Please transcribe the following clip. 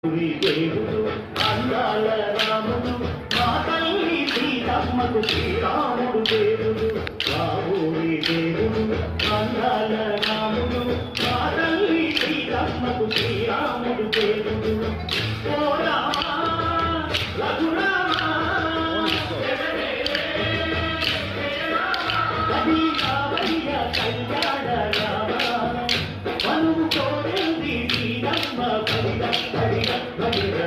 దేవుడు అందాల రాముడు మా తల్లి సీతమ్మకు శ్రీరాముడు దేవుడు రాముడి దేవుడు అందాల రాముడు మా తల్లి సీతమ్మకు శ్రీరాముడు దేవుడు ఓ రామా రఘురామా కవియ కళ్యాణ రామ మనువు కోరింది శ్రీరమ్మ కవిత కవిత కవిత